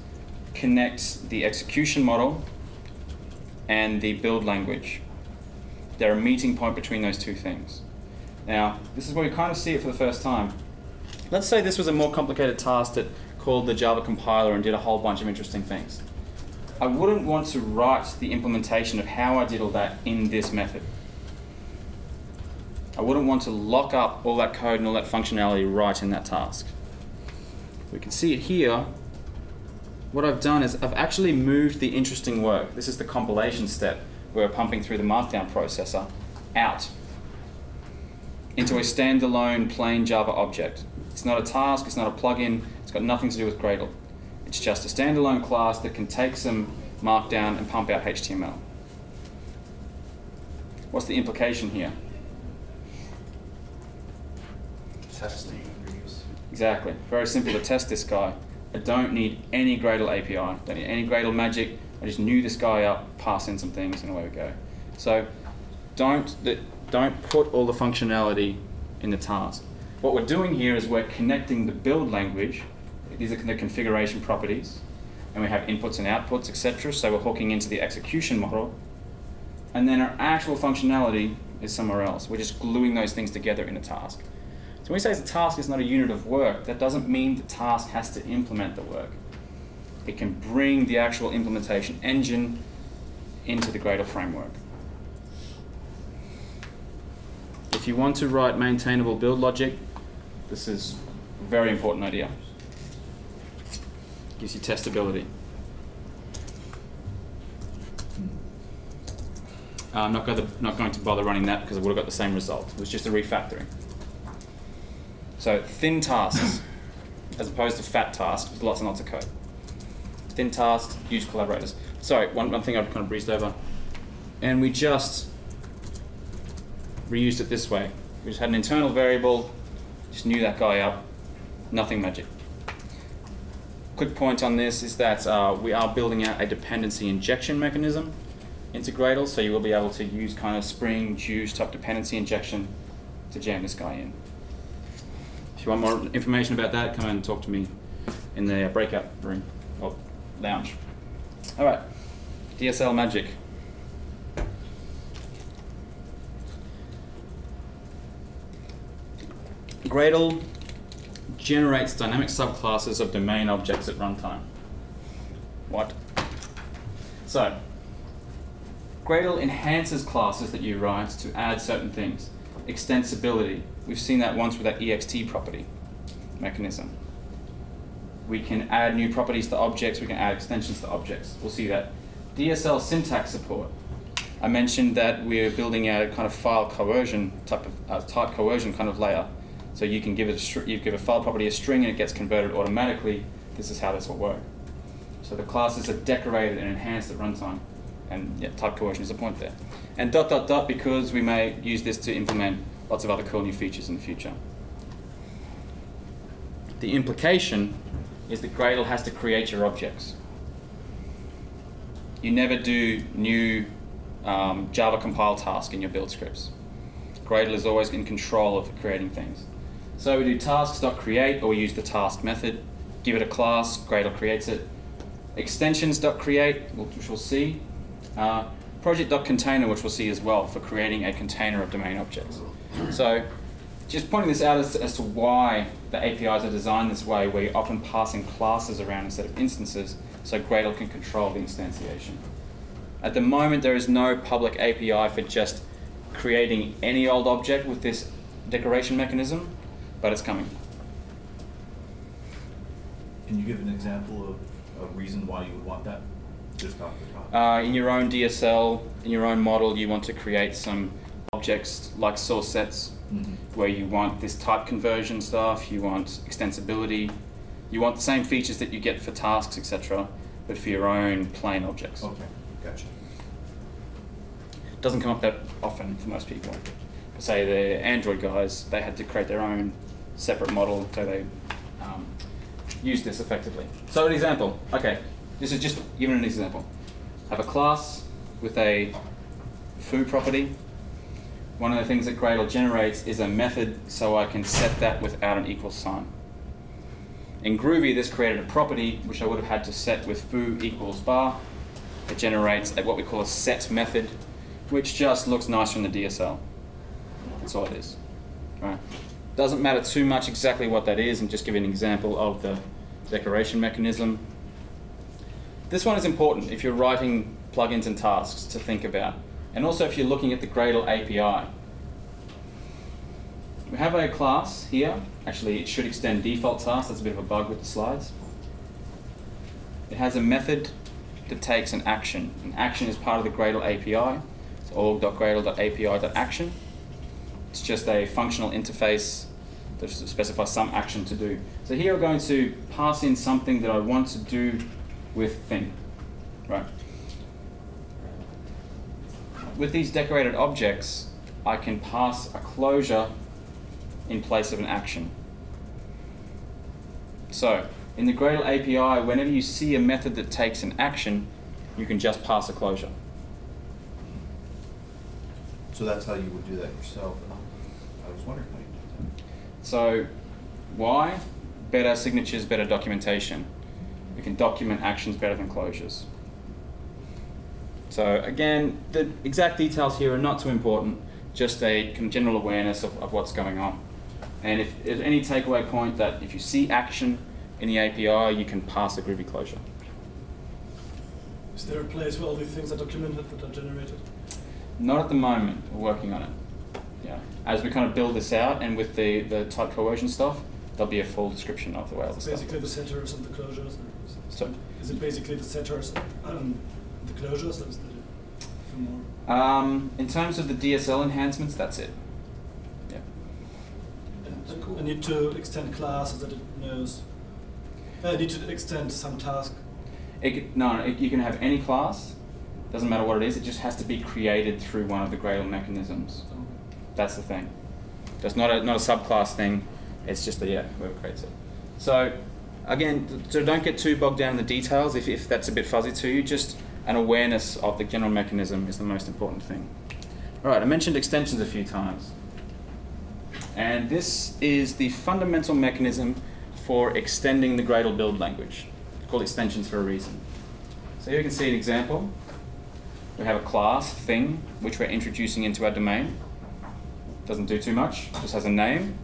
A: connect the execution model and the build language. They're a meeting point between those two things. Now, this is where we kind of see it for the first time. Let's say this was a more complicated task that called the Java compiler and did a whole bunch of interesting things. I wouldn't want to write the implementation of how I did all that in this method. I wouldn't want to lock up all that code and all that functionality right in that task. We can see it here. What I've done is I've actually moved the interesting work. This is the compilation step where we're pumping through the Markdown processor out into a standalone plain Java object. It's not a task, it's not a plugin, it's got nothing to do with Gradle. It's just a standalone class that can take some Markdown and pump out HTML. What's the implication here?
C: Testing.
A: Exactly. Very simple to test this guy. I don't need any Gradle API, don't need any Gradle magic. I just new this guy up, pass in some things, and away we go. So don't put all the functionality in the task. What we're doing here is we're connecting the build language. These are the configuration properties, and we have inputs and outputs, etc. So we're hooking into the execution model, and then our actual functionality is somewhere else. We're just gluing those things together in a task. So when we say the task is not a unit of work, that doesn't mean the task has to implement the work. It can bring the actual implementation engine into the Gradle framework. If you want to write maintainable build logic, this is Very important idea. Gives you testability. I'm not going to bother running that because I would have got the same result. It was just a refactoring. So thin tasks, as opposed to fat tasks, with lots and lots of code. Thin tasks, huge collaborators. Sorry, one thing I've kind of breezed over. And we just reused it this way. We just had an internal variable, just knew that guy up, nothing magic. Quick point on this is that we are building out a dependency injection mechanism into Gradle, so you will be able to use kind of Spring, Juice type dependency injection to jam this guy in. If you want more information about that, come and talk to me in the breakout room or lounge. All right, DSL magic. Gradle generates dynamic subclasses of domain objects at runtime. What? So, Gradle enhances classes that you write to add certain things. Extensibility. We've seen that once with that ext property mechanism. We can add new properties to objects, we can add extensions to objects. We'll see that. DSL syntax support. I mentioned that we're building out a kind of file coercion type coercion kind of layer. So you can give it you give a file property a string and it gets converted automatically. This is how this will work. So the classes are decorated and enhanced at runtime. And yeah, type coercion is a point there. And ... because we may use this to implement lots of other cool new features in the future. The implication is that Gradle has to create your objects. You never do new Java compile task in your build scripts. Gradle is always in control of creating things. So we do tasks.create, or we use the task method, give it a class, Gradle creates it. Extensions.create, which we'll see. Project.container, which we'll see as well, for creating a container of domain objects. So just pointing this out as to why the APIs are designed this way, where you're often passing classes around instead of instances, so Gradle can control the instantiation. At the moment, there is no public API for just creating any old object with this decoration mechanism, but it's coming.
D: Can you give an example of a reason why you would want that? Just off the top.
A: In your own DSL, in your own model, you want to create some objects like source sets, where you want this type conversion stuff, you want extensibility, you want the same features that you get for tasks, etc., but for your own plain objects.
D: Okay, gotcha.
A: It doesn't come up that often for most people. Say the Android guys, they had to create their own separate model, so they use this effectively. So an example, okay, this is just even an example. I have a class with a foo property. One of the things that Gradle generates is a method, so I can set that without an equal sign. In Groovy, this created a property which I would have had to set with foo equals bar. It generates what we call a set method, which just looks nice from the DSL. That's all it is. Right? Doesn't matter too much exactly what that is, and just give you an example of the decoration mechanism. This one is important if you're writing plugins and tasks to think about, and also if you're looking at the Gradle API. We have a class here. Actually, it should extend default tasks. That's a bit of a bug with the slides. It has a method that takes an action. An action is part of the Gradle API. It's org.gradle.api.action. It's just a functional interface that specifies some action to do. So here we're going to pass in something that I want to do with thing, right? With these decorated objects, I can pass a closure in place of an action. So in the Gradle API, whenever you see a method that takes an action, you can just pass a closure.
D: So that's how you would do that yourself. I was wondering how you do that.
A: So why? Better signatures, better documentation. We can document actions better than closures. So again, the exact details here are not too important, just a kind of general awareness of what's going on. And if there's any takeaway point that if you see action in the API, you can pass a Groovy closure.
K: Is there a place where all these things are documented that are generated?
A: Not at the moment. We're working on it. Yeah. As we kind of build this out, and with the type coercion stuff, there'll be a full description of the way all the stuff
K: Basically the
A: works.
K: setters and the closures.
A: So,
K: Is it basically the setters and the closures, or is there more?
A: in terms of the DSL enhancements, that's it. Yeah.
K: I need to extend classes that it knows. I need to extend some task.
A: You can have any class. Doesn't matter what it is. It just has to be created through one of the Gradle mechanisms. That's the thing. That's not a subclass thing. It's just whoever creates it. So again, so don't get too bogged down in the details if that's a bit fuzzy to you. Just an awareness of the general mechanism is the most important thing. All right, I mentioned extensions a few times. And this is the fundamental mechanism for extending the Gradle build language. It's called extensions for a reason. So here you can see an example. We have a class, thing, which we're introducing into our domain. Doesn't do too much, just has a name.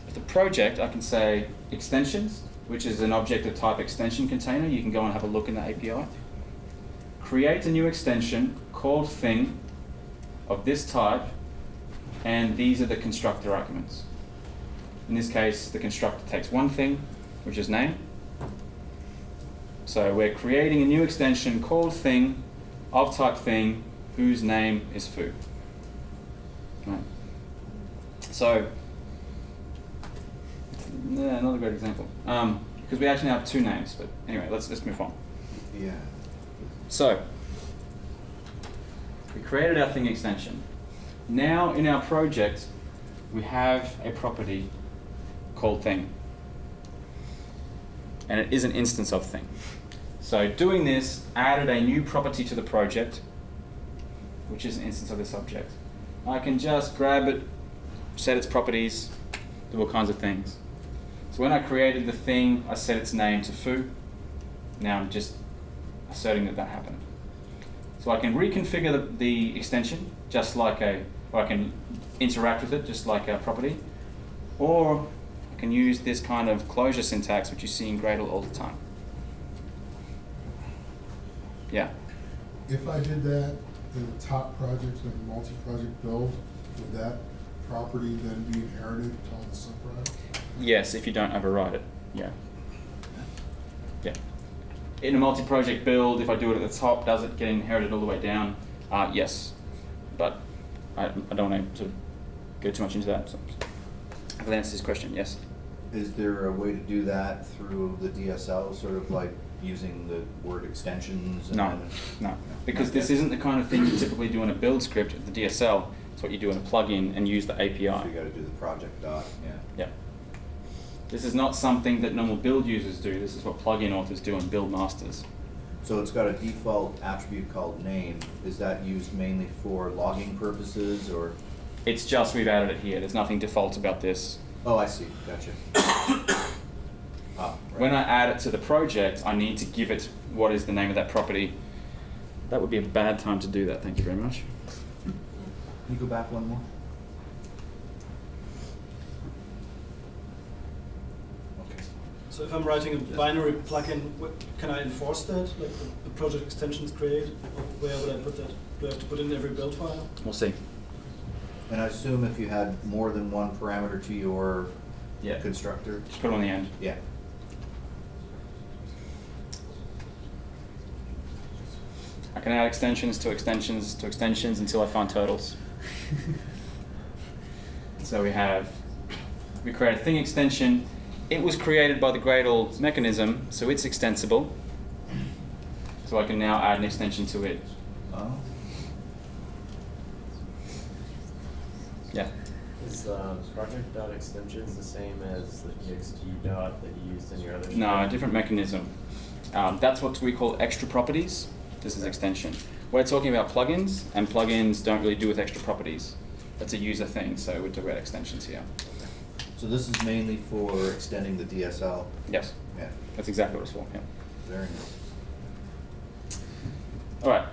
A: With the project, I can say extensions, which is an object of type extension container. You can go and have a look in the API. Create a new extension called thing of this type, and these are the constructor arguments. In this case, the constructor takes one thing, which is name. So we're creating a new extension called thing of type thing whose name is foo. Right. So, another great example. Because we actually have two names, but anyway, let's move on.
D: Yeah.
A: So, we created our thing extension. Now in our project, we have a property called thing. And it is an instance of thing. So doing this added a new property to the project, which is an instance of this object. I can just grab it, set its properties, do all kinds of things. So when I created the thing, I set its name to foo. Now I'm just asserting that that happened. So I can reconfigure the extension just like or I can interact with it just like a property, or I can use this kind of closure syntax which you see in Gradle all the time. Yeah?
L: If I did that in the top project and multi-project build, would that property then be inherited on the subproject?
A: Yes, if you don't override it. Yeah. Yeah. In a multi-project build, if I do it at the top, does it get inherited all the way down? Yes, but I don't want to sort of go too much into that. So if that answers this question, yes.
D: Is there a way to do that through the DSL, sort of like using the word extensions?
A: No, because this isn't the kind of thing you typically do in a build script at the DSL. It's what you do in a plugin and use the API.
D: So you got to do the project dot, yeah.
A: Yeah. This is not something that normal build users do. This is what plugin authors do and build masters.
D: So it's got a default attribute called name. Is that used mainly for logging purposes, or?
A: It's just we've added it here. There's nothing default about this.
D: Oh, I see. Gotcha. Right.
A: When I add it to the project, I need to give it what is the name of that property. That would be a bad time to do that. Thank you very much.
D: Can you go back one more? Okay.
K: So if I'm writing a binary plugin, can I enforce that? Like the project extensions create? Or where would I put that? Do I have to put it in every build file?
A: We'll see.
D: And I assume if you had more than one parameter to your constructor?
A: Just put it on the end.
D: Yeah.
A: I can add extensions to extensions to extensions until I find totals. So we create a thing extension. It was created by the Gradle mechanism, so it's extensible. So I can now add an extension to it.
D: Oh.
A: Yeah.
M: Is project.extensions the same as the ext dot that you used in your other?
A: No, a different mechanism. That's what we call extra properties. This is extension. We're talking about plugins, and plugins don't really do with extra properties. That's a user thing, so we're talking about extensions here.
D: So this is mainly for extending the DSL?
A: Yes.
D: Yeah.
A: That's exactly what it's for, yeah.
D: Very nice.
A: All right.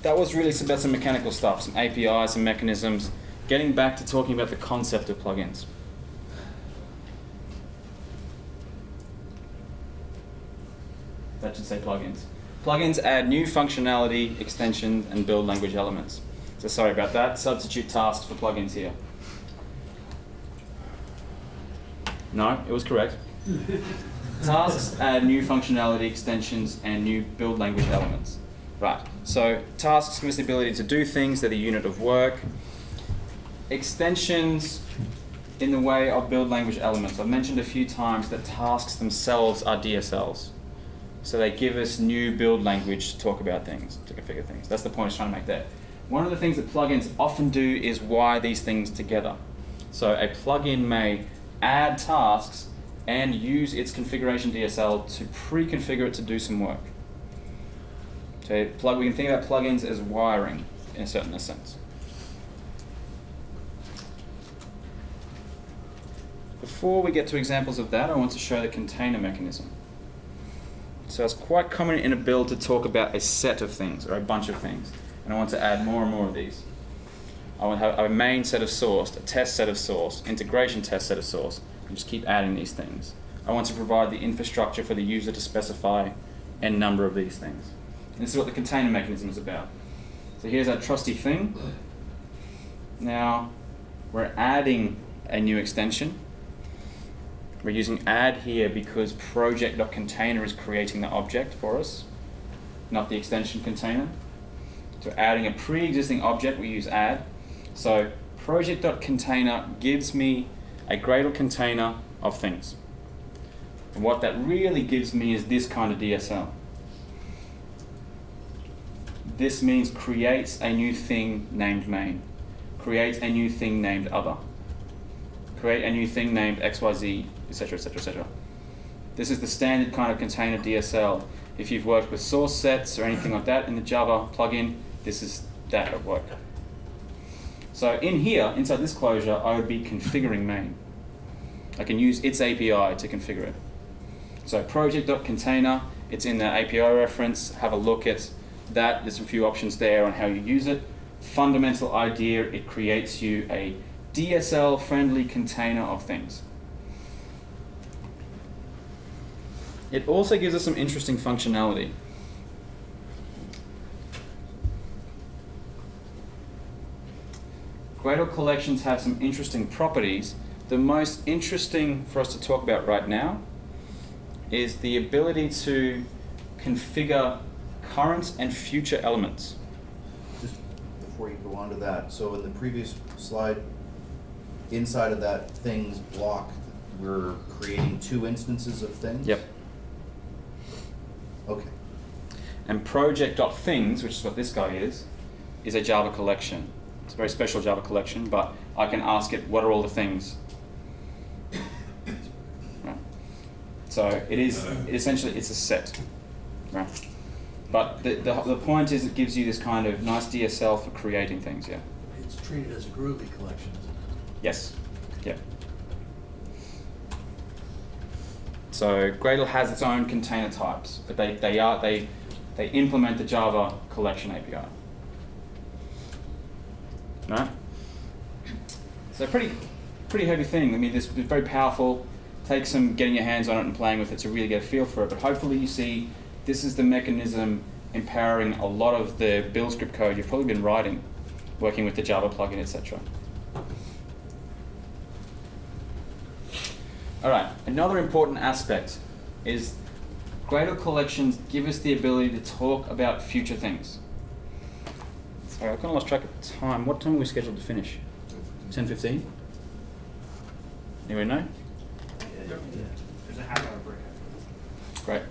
A: That was really about some mechanical stuff, some APIs, some mechanisms. Getting back to talking about the concept of plugins. That should say plugins. Plugins add new functionality, extensions, and build language elements. So sorry about that. Substitute tasks for plugins here. No, it was correct. Tasks add new functionality, extensions, and new build language elements. Right, so tasks give us the ability to do things, they're the unit of work. Extensions in the way of build language elements. I've mentioned a few times that tasks themselves are DSLs. So they give us new build language to talk about things, to configure things. That's the point I was trying to make there. One of the things that plugins often do is wire these things together. So a plugin may add tasks and use its configuration DSL to pre-configure it to do some work. So we can think about plugins as wiring in a certain sense. Before we get to examples of that, I want to show the container mechanism. So it's quite common in a build to talk about a set of things or a bunch of things, and I want to add more and more of these. I want to have a main set of source, a test set of source, integration test set of source, and just keep adding these things. I want to provide the infrastructure for the user to specify n number of these things. And this is what the container mechanism is about. So here's our trusty thing. Now we're adding a new extension. We're using add here because project.container is creating the object for us, not the extension container. So adding a pre-existing object, we use add. So project.container gives me a Gradle container of things. And what that really gives me is this kind of DSL. This means creates a new thing named main, creates a new thing named other, create a new thing named XYZ, etc., etc., etc. This is the standard kind of container DSL. If you've worked with source sets or anything like that in the Java plugin, this is that at work. So in here, inside this closure, I would be configuring main. I can use its API to configure it. So project.container, it's in the API reference, have a look at that. There's a few options there on how you use it. Fundamental idea, it creates you a DSL-friendly container of things. It also gives us some interesting functionality. Gradle collections have some interesting properties. The most interesting for us to talk about right now is the ability to configure current and future elements.
D: Just before you go on to that, so in the previous slide, inside of that things block, we're creating two instances of things?
A: Yep.
D: Okay.
A: And project.things, which is what this guy is a Java collection. It's a very special Java collection, but I can ask it, what are all the things? Right. So it is essentially, it's a set. Right. But the point is it gives you this kind of nice DSL for creating things, yeah.
G: It's treated as a Groovy collection, isn't it?
A: Yes. Yeah. So Gradle has its own container types, but they implement the Java collection API. Right? So pretty heavy thing. I mean, this is very powerful. Takes some getting your hands on it and playing with it to really get a feel for it. But hopefully you see this is the mechanism empowering a lot of the build script code you've probably been writing, working with the Java plugin, etc. All right, another important aspect is Gradle collections give us the ability to talk about future things. Sorry, I've kind of lost track of time. What time are we scheduled to finish? 10:15? Anyone know?
E: There's a half-hour break.
A: Great.